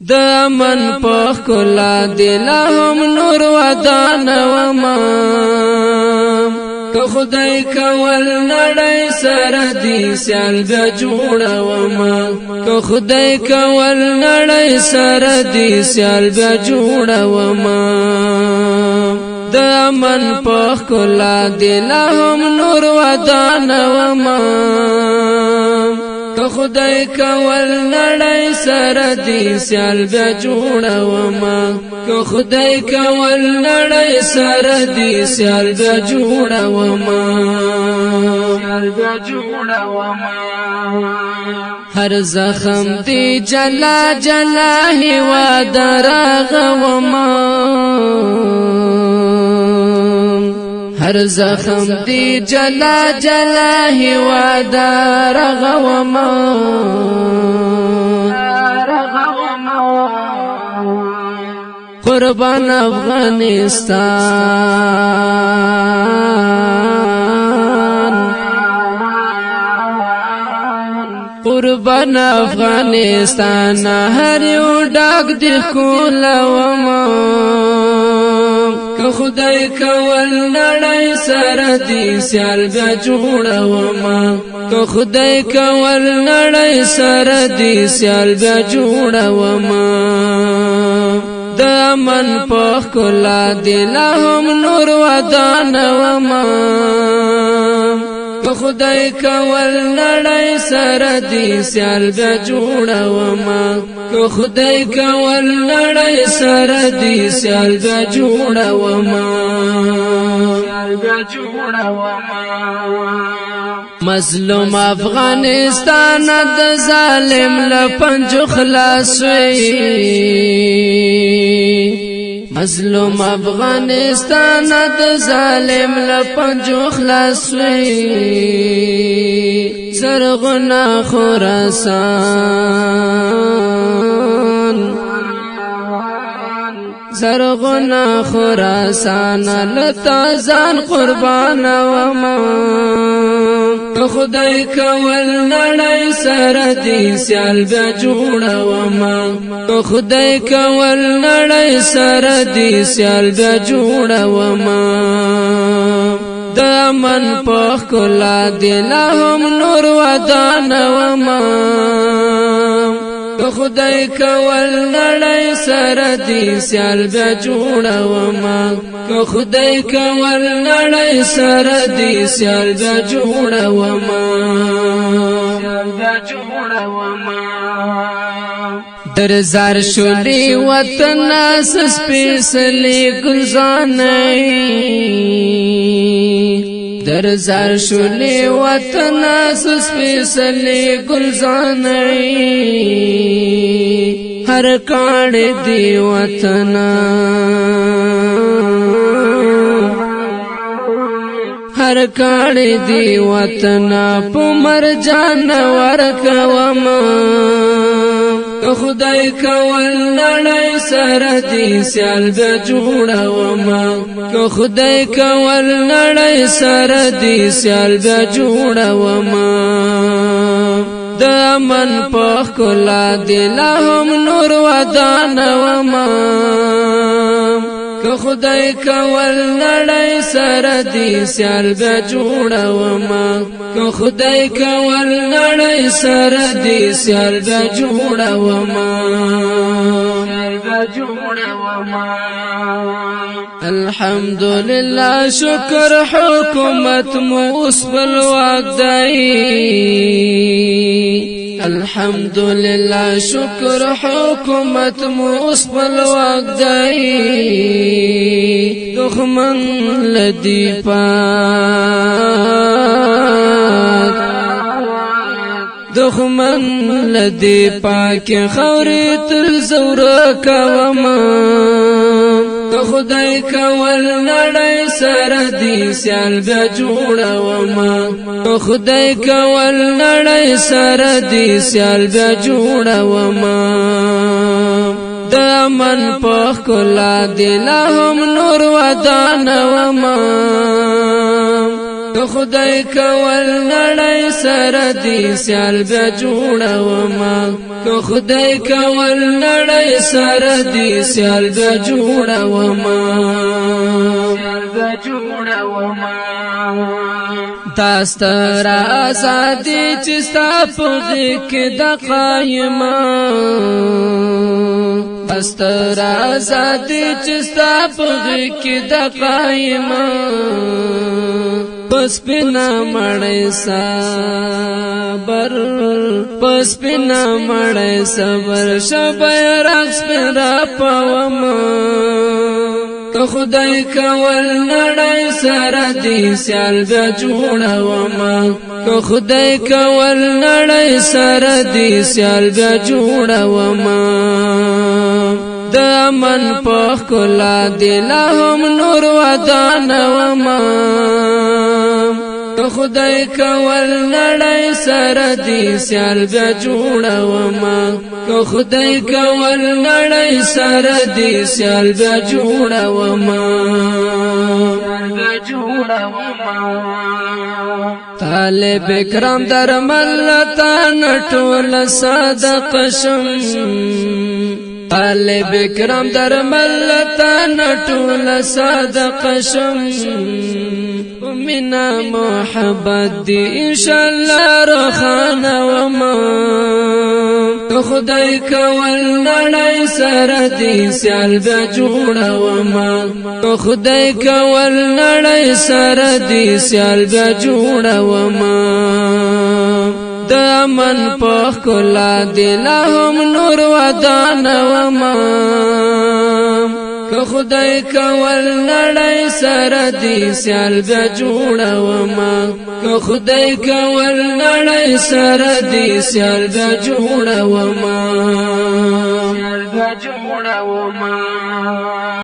د من پخ کلا دلهم نور ودان وما که خدای کول نړۍ سره دی سیال بیا جوړ وما که خدای کول نړۍ سره دی سیال بیا جوړ وما د من پخ کلا دلهم نور ودان وما که خدای کول نړۍ سره دی سیال بیا جوړ وما که خدای کول نړۍ سره دی سیال بیا جوړ وما سیال بیا جوړ وما هر زخم دی جلا جلا هوا دراغ وما هر زخم دی جلا جلا هوا دارغ وما قربان افغانستان قربان افغانستان هر یو ډاک دی کولا وما که خدای کول نړۍ سره دی سیال بیا جوړ وما که خدای کول نړۍ سره دی سیال بیا جوړ وما د من پخ کلا دلهم نور ودان وما که خدای کول نړۍ سره دی سیال بیا جوړ وما که خدای کول نړۍ سره دی سیال بیا جوړ وما سیال بیا جوړ وما مظلوم افغانستان د ظالم لپنجو خلاص مظلوم افغانستان د ظالم لپنجو خلاص زرغنا خراسان زرغنا خراسان لتازان قربان وما که خدای کول نړۍ سره دی سیال بیا جوړ وما که خدای کول نړۍ سره دی سیال بیا جوړ وما د من پخ کلا دلهم نور ودان وما که خدای کول نړۍ سره دی سیال بیا جوړ وما که خدای کول نړۍ سره دی سیال بیا جوړ وما سیال بیا جوړ وما در زار شولی وطن اساس پیسلی گلزانی در زار شولی وطن اساس پیسلی گلزانی هر کاڼ دی وطن هر کاڼ دی وطن په مرجان ورکوما که خدای کول نړۍ سره دی سیال بیا جوړ وما که خدای کول نړۍ سره دی سیال بیا جوړ وما د من پخ کلا دلهم نور ودان وما که خدای کول نړۍ سره دی سیال بیا جوړ وما که خدای کول نړۍ سره دی سیال بیا جوړ وما سیال بیا جوړ وما الحمدلله شکر حکومت مو اوس بل واک دی الحمدلله شکر حکومت مو اوس بل واک دی دښمن لدی پاک دښمن لدی پاک خوري تر زور کوما که خدای کول نړۍ سره دی سیال بیا جوړ وما که خدای کول نړۍ سره دی سیال بیا جوړ وما د من پخ کلا دلهم نور ودان وما که که خدای کول نړۍ سره دې سیال بیا جوړوما که خدای کول نړۍ سره دې سیال بیا جوړوما داستر آزادی چې ستا په غېږ کې د قایما داستر آزادی چې ستا په غېږ کې د قایما پس پینا مړی صبر پس پینا مړی صبر شبای رقص پی را پاوما که خدای کول نړۍ سره دې سیال بیا جوړوما که خدای کول نړۍ سره دې سیال بیا جوړوما د امن په ښکلا دې لا هم نور ودانوما که خدای کول نړۍ سره دې سیال بیا جوړوما که خدای کول نړۍ سره دې سیال بیا جوړوما طالب کرام در ملتان ټول صدق شم طالب کرام در ملتان ټول صدق شم منا محبت دی انشاءاللہ روخانه وما که خدای کول نړۍ سره دې سیال بیا جوړوما که خدای کول نړۍ سره دې سیال بیا جوړوما د امن په ښکلا دې لا هم نور ودانوما که خدای کول نړۍ سره دې سیال بیا جوړوما که خدای کول نړۍ سره دې سیال بیا جوړوما